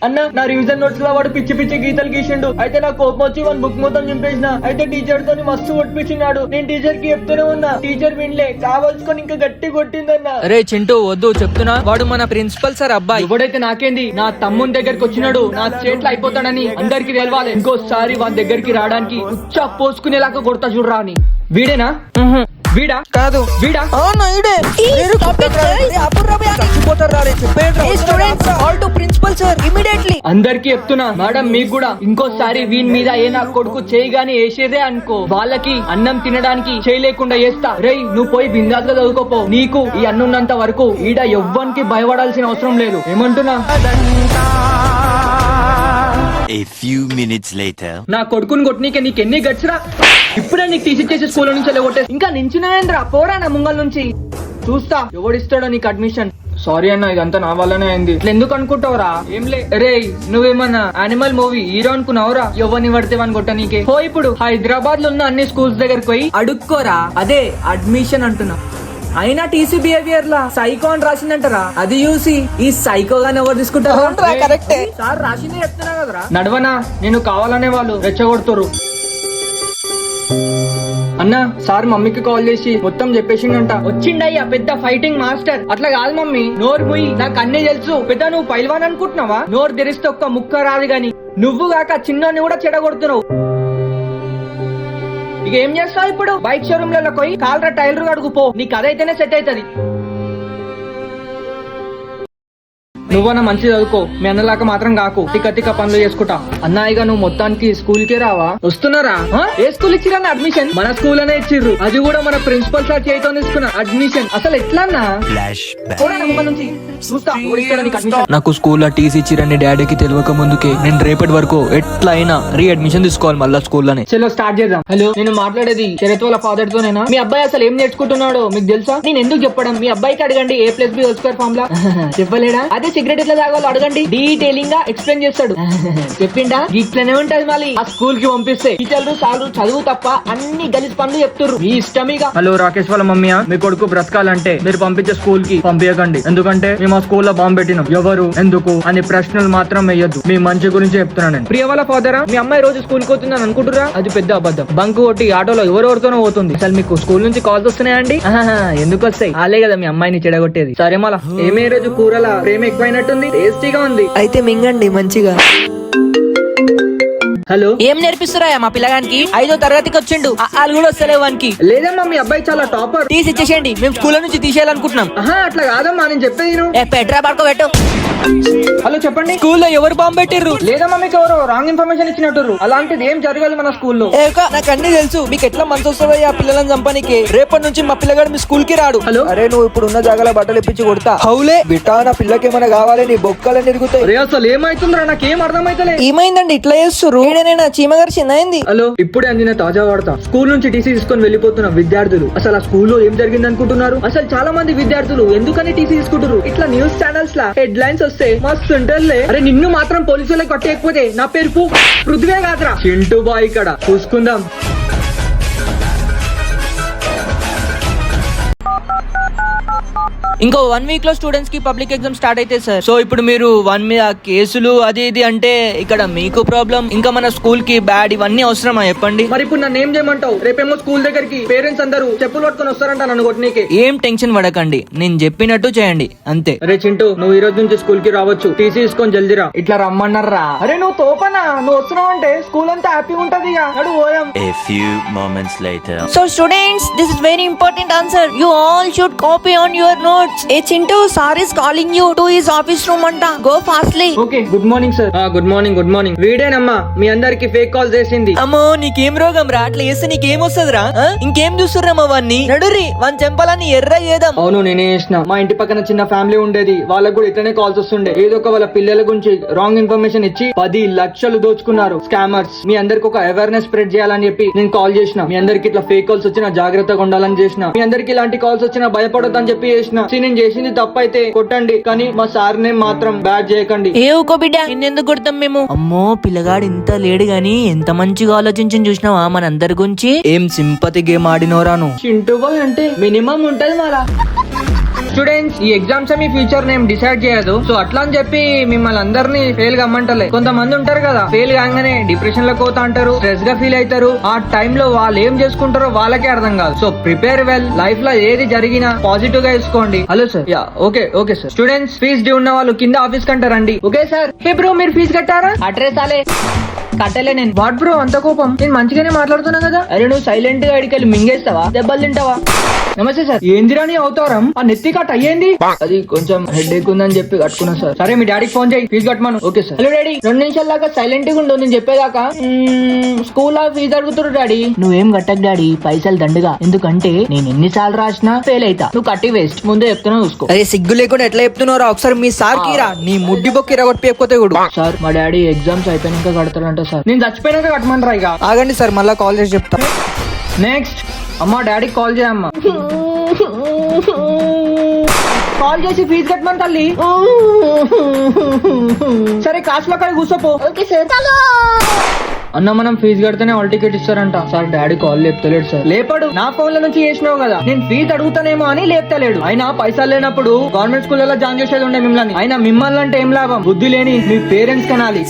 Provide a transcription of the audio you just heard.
అన్న నా revision notes లో వాడు పిచ్చి పిచ్చి గీతలు గీసిండు. అయితే నా కోపం వచ్చి వన్ బుక్ మొత్తం చింపేసిన. అయితే టీచర్ తోని మస్తు కొట్టించినాడు. నేను టీచర్ కి చెప్తూనే ఉన్నా, టీచర్ వినలే, కావాల్సుకొని ఇంకా గట్టి కొట్టిందన్న. అరే చింటూ వద్దు, చెప్తున్నా, వాడు మన ప్రిన్సిపల్ సార్ అబ్బాయి. ఎవడైతే నాకేంది, నా తమ్ముని దగ్గరికి వచ్చినాడు, నా చేట్లు అయిపోతాడని అందరికి తెలవాలి. ఇంకోసారి వాని దగ్గరికి రావడానికి ఉచ్చా పోసుకునేలాగా కొడతా చూడరా అని. వీడేనా? వీడా కాదు, వీడా అందరికి చెప్తున్నా మేడం, మీకు కూడా ఇంకోసారి వీని మీద ఏ నా కొడుకు చేయి గాని వేసేదే అనుకో, వాళ్ళకి అన్నం తినడానికి చేయలేకుండా చేస్తా. రేయ్ నువ్వు పోయి బిందాస్ గా చదువుకోపో. నీకు ఈ అన్నున్నంత వరకు ఈడ ఎవ్వరికి భయపడాల్సిన అవసరం లేదు. ఏమంటున్నా? A few minutes later. నా కొడుకుని కొట్టినీకే నీకెన్ని గట్స్రా? ఇప్పుడే నీకు తీసిచ్చేసి స్కూల్ నుంచి వెళ్ళగొట్టే ఇంకా నించునేంద్రా, పోరా నా ముంగల్ నుంచి. చూస్తా ఎవడిస్తాడో నీకు అడ్మిషన్. సారీ అన్న, ఇదంతా నా వల్లనే అయింది. ఎందుకు అనుకుంటావురా? ఏం లే. రే నువ్వేమన్నా యానిమల్ మూవీ హీరో అనుకున్నావురా? ఎవరిని పడితే అని కొట్ట నీకే. పో ఇప్పుడు హైదరాబాద్ లో ఉన్న అన్ని స్కూల్స్ దగ్గరికి పోయి అడుక్కోరా. అదే అడ్మిషన్ అంటున్నా. అయినా టీసీ బిహేవియర్ లా సైకో అని రాసిందంటారా? అది చూసి ఈ సైకో గాని ఎవరు తీసుకుంటారు? సార్ రాసిందే చెప్తున్నా కదరా. నడవనా, నేను కావాలనే వాళ్ళు రెచ్చగొడుతురు. అన్నా సార్ మమ్మీకి కాల్ చేసి మొత్తం చెప్పేసిండంట. వచ్చిండయ్యా పెద్ద ఫైటింగ్ మాస్టర్. అట్లా కాదు మమ్మీ, నోరు పోయి నాకు అన్నీ తెలుసు. పెద్ద నువ్వు పైల్వాన్ అనుకుంటున్నావా? నోరు తెరిస్తే ఒక్క ముక్క రాదు గాని, నువ్వు కాక చిన్నోని కూడా చెడగొడుతున్నావు. ఇక ఏం చేస్తావు ఇప్పుడు? బైక్ షోరూమ్ లలో పోయి కాల్రా టైలర్ అడుగుపో, నీకు అదైతేనే సెట్ అవుతుంది. నువ్వన్నా మంచి చదువుకో, మీ అన్నలాగా మాత్రం కాకు, తిక్క పనులు చేసుకుంటా. అన్నాయిగా నువ్వు మొత్తానికి స్కూల్ కే రావా? వస్తున్నారా? ఏ స్కూల్ ఇచ్చిరా అడ్మిషన్? మన స్కూల్ అనే ఇచ్చిర్రు, అది కూడా మన ప్రిన్సిపల్ సార్ చేతితో తీసుకున్న అడ్మిషన్. అసలు ఎట్లా అన్నా? నాకు స్కూల్లో టీసీ ఇచ్చిరని డాడీకి తెలియక ముందుకే నేను రేపటి వరకు ఎట్లా అయినా రీ అడ్మిషన్ తీసుకోవాలి మళ్ళా స్కూల్లోనే. చలో స్టార్ట్ చేద్దాం. హలో, నేను మాట్లాడేది శరత్ వాళ్ళ ఫాదర్ తోనేనా? మీ అబ్బాయి అసలు ఏం నేర్చుకుంటున్నాడో మీకు తెలుసా? నేను ఎందుకు చెప్పడం? మీ అబ్బాయికి అడగండి A+B² ఫార్ములా. చెప్పలేడా? అదే సిగరెట్ ఎట్లా తాగాలో అడగండి, డీటెయిలింగ్ గా ఎక్స్ప్లెయిన్ చేస్తాడు. చెప్పిండా? ఇట్లనే ఉంటది. మళ్ళీ ఆ స్కూల్ కి పంపిస్తే టీచర్లు సార్లు చదువు తప్ప అన్ని గలీజ్ పనులు చెప్తుర్రు. మీ ఇష్టమేగా. హలో, రాకేష్ వాళ్ళ మమ్మీ, మీ కొడుకు బ్రతకాలంటే మీరు పంపించే స్కూల్ కి పంపించకండి. ఎందుకంటే మేము ఆ స్కూల్లో బాంబు పెట్టినాం. ఎవరు ఎందుకు అని ప్రశ్నలు మాత్రం వేయద్దు. మీ మంచి గురించి చెప్తున్నాను నేను. ప్రియ వాళ్ళ ఫాదరా, మీ అమ్మాయి రోజు స్కూల్ కి పోతుందని అనుకుంటురా? అది పెద్ద అబద్ధం. బంక్ కొట్టి ఆటోలో ఎవరెవరితోనో పోతుంది. అసలు మీకు స్కూల్ నుంచి కాల్స్ వస్తున్నాయండి? ఎందుకు వస్తాయి? ఆలే కదా మీ అమ్మాయిని చెడగొట్టేది. సరే మళ్ళా ఏమే రోజు కూరల ప్రేమ ఎక్కువైనట్టుంది, టేస్టీగా ఉంది. అయితే మింగండి మంచిగా. హలో, ఏం నేర్పిస్తురా మా పిల్లగానికి? 5వ తరగతికి వచ్చిండు, వాళ్ళు కూడా వస్తలేవు వానికి. లేదమ్మా, మీ అబ్బాయి చాలా టాపర్. తీసి ఇచ్చేసేయండి, మేము స్కూల్ నుంచి తీసేయాలనుకుంటున్నాం. అట్లా కాదమ్మా, నేను చెప్పేది పెట్రా పడుకో పెట్టు. హలో చెప్పండి. స్కూల్లో ఎవరు బాంబు పెట్టిర్రు? లేదమ్మా, మీకు ఎవరు రాంగ్ ఇన్ఫర్మేషన్ ఇచ్చినట్టు. అలాంటిది ఏం జరగాలి మన స్కూల్లో. నాకు అన్ని తెలుసు. మీకు ఎట్లా మనసు వస్తుంది ఆ పిల్లలను చంపడానికి? రేపటి నుంచి మా పిల్లగాడు మీ స్కూల్ కి రాడు. హలో, అరే నువ్వు ఇప్పుడు ఉన్న జాగాలో బట్టలు ఇప్పించి కొడతా. హౌలే బిటా, నా పిల్లకి ఏమైనా కావాలి, నీ బొక్కలని ఎరుగుతాయి. అసలు ఏమైతుందిరా, నాకేం అర్థమైతలే. ఏమైందండి ఇట్లా చేస్తుర్రు? చీమగారు చిన్నైంది. హలో, ఇప్పుడే అందిన తాజా వార్త. స్కూల్ నుంచి టీసీ తీసుకొని వెళ్ళిపోతున్న విద్యార్థులు. అసలు ఆ స్కూల్లో ఏం జరిగింది అనుకుంటున్నారు? అసలు చాలా మంది విద్యార్థులు ఎందుకని టీసీ తీసుకుంటారు? ఇట్లా న్యూస్ ఛానల్స్ లా హెడ్ లైన్స్ వస్తే మస్తు ఉంటలే. అరే నిన్ను మాత్రం పోలీసులకు కొట్టేయకపోతే నా పేరు పృథ్వే కాదురా, చింటూ బాయ్. ఇక్కడ చూసుకుందాం. ఇంకో 1 వీక్ లో స్టూడెంట్స్ కి పబ్లిక్ ఎగ్జామ్ స్టార్ట్ అయితే సార్. సో ఇప్పుడు మీరు 1 మీద కేసులు అది ఇది అంటే ఇక్కడ మీకు ప్రాబ్లం, ఇంకా మన స్కూల్ కి బ్యాడ్, ఇవన్నీ అవసరమా చెప్పండి? మరి ఇప్పుడు నన్ను ఏం చేయమంటావు? రేపేమో స్కూల్ దగ్గరికి పేరెంట్స్ అందరూ చెప్పులు పట్టుకొని వస్తారంట నన్ను కొట్టనీకి. ఏం టెన్షన్ పడకండి, నేను చెప్పినట్టు చేయండి అంతే. అరే చింటూ, నువ్వు ఈ రోజు నుంచి స్కూల్ కి రావచ్చు. టీసీ తీసుకొని జల్దిరా. ఇట్లా రమ్మన్నారా? అరే నువ్వు తోపనా, నువ్వు వస్తున్నావు అంటే స్కూల్ అంతా హ్యాపీ ఉంటది. A few moments later. So students, this is very important answer. You all should copy on your notes. Hey Chintu, sir is calling you to his office room anta. Go fastly. Okay, good morning sir. Good morning. Good morning. వీడేనమ్మా మీ అందరికి fake call చేసింది. అమ్మో నీకేం రోగం రా? అట్లా చేస్తే నీకేం వస్తుందిరా? ఇంకేం చూస్తుర్రమ్మా వాన్ని? నడురి వాని చెంపాలని ఎర్ర చేద్దాం. అవును, నేనే చేసిన. మా ఇంటి పక్కన చిన్న ఫ్యామిలీ ఉండేది, వాళ్ళకు కూడా ఇట్లనే కాల్స్ వస్తుండే. ఏదో ఒక వాళ్ళ పిల్లల గురించి రాంగ్ ఇన్ఫర్మేషన్ ఇచ్చి 10 లక్షలు దోచుకున్నారు స్కామర్స్. మీ అందరికి ఒక అవేర్నెస్ స్ప్రెడ్ చేయాలని చెప్పి నేను కాల్ చేసిన. మీ అందరికి ఇట్లా ఫేక్ కాల్స్ వచ్చినా జాగ్రత్తగా ఉండాలని చేసిన. మీ అందరికి ఇలాంటి కాల్స్ వచ్చినా భయపడొద్దని చెప్పి చేసిన. నేను చేసింది తప్పైతే కొట్టండి, కానీ మా సార్ నేమ్ మాత్రం బ్యాడ్ చేయకండి. ఏ ఊకో బిడ్డ, నిన్నెందుకు కొడతాం మేము? అమ్మో పిల్లగాడు ఇంత లేడు గాని ఎంత మంచిగా ఆలోచించి చూసినావా మన అందరి గురించి? ఏం సింపతి గేమ్ ఆడినోరాను. చింటూ బాయ్ అంటే మినిమం ఉంటది. మళ్ళా స్టూడెంట్స్, ఈ ఎగ్జామ్స్ మీ ఫ్యూచర్ నేమ్ డిసైడ్ చేయదు. సో అట్లా అని చెప్పి మిమ్మల్ని అందరినీ ఫెయిల్ కమ్మంటలే. కొంతమంది ఉంటారు కదా, ఫెయిల్ కాగానే డిప్రెషన్ లో పోతా అంటారు, స్ట్రెస్ గా ఫీల్ అవుతారు. ఆ టైంలో వాళ్ళు ఏం చేసుకుంటారో వాళ్ళకే అర్థం కాదు. So prepare well. లైఫ్ లో ఏది జరిగినా పాజిటివ్ గా తీసుకోండి. Hello sir. Yeah okay sir. Students, fees due ఉన్న వాళ్ళు కింద ఆఫీస్ కంటారండి. Okay sir. హే బ్రో, మీరు ఫీజు కట్టారా? అడ్రస్ అలే కట్టలే నేను. వాట్ బ్రో అంత కోపం? నేను మంచిగానే మాట్లాడుతున్నా కదా. అరే నువ్వు సైలెంట్ గా అడికెళ్ళి మింగేస్తావా, దెబ్బలు తింటావా? నమస్తే సార్. ఏందిరా నీ అవతారం? ఆ నెత్తి కట్ అయ్యింది. అది కొంచెం హెడ్ ఎక్ ఉందని చెప్పి కట్టుకున్నా సార్. సరే మీ డాడీకి ఫోన్ చేయి, ఫీజు కట్టమను. Okay sir. హలో డాడీ, 2 నిమిషాల దాకా సైలెంట్ గా ఉండు, నేను చెప్పేదాకా. స్కూల్ ఫీజు అడుగుతురు డాడీ. నువ్వేం కట్టకు డాడీ, పైసలు దండుగా. ఎందుకంటే నేను ఎన్నిసార్లు రాసినా ఫెయిల్ అయితా. నువ్వు కట్టి వేస్ట్. ముందే చెప్తున్నా చూసుకో. అరే సిగ్గు లేకుండా ఎట్లా చెప్తున్నారా? ఒకసారి మీ సార్ కిరా, నీ ముడ్డి బొక్కి రగొట్టిపోతే కూడా. సార్ మా డాడీ ఎగ్జామ్స్ అయిపోయినాక కడతాడంట సార్. నేను చచ్చిపోయినాక కట్టమంటారా ఇక? ఆగండి సార్, మళ్ళా కాల్ చేసి చెప్తా. నెక్స్ట్ అమ్మా, డాడీకి కాల్ చేయమ్మా. కాల్ చేసి ఫీజు కట్టమని తల్లి. సరే క్లాస్ లో అక్కడ కూర్చోపో. Okay sir. అన్న మనం ఫీజు కడితేనే హాల్ టికెట్ ఇస్తారంట. సార్ డాడీ కాల్ లేపుతలేడు సార్. లేపాడు. నా ఫోన్ లో నుంచి చేసినావు కదా. నేను ఫీజు అడుగుతానేమో అని లేపుతలేడు. అయినా పైసలు లేనప్పుడు గవర్నమెంట్ స్కూల్లో జాయిన్ చేసేది ఉండే మిమ్మల్ని. అయినా మిమ్మల్ని అంటే ఏం లాభం? బుద్ధి లేని మీ పేరెంట్స్ కనాలి.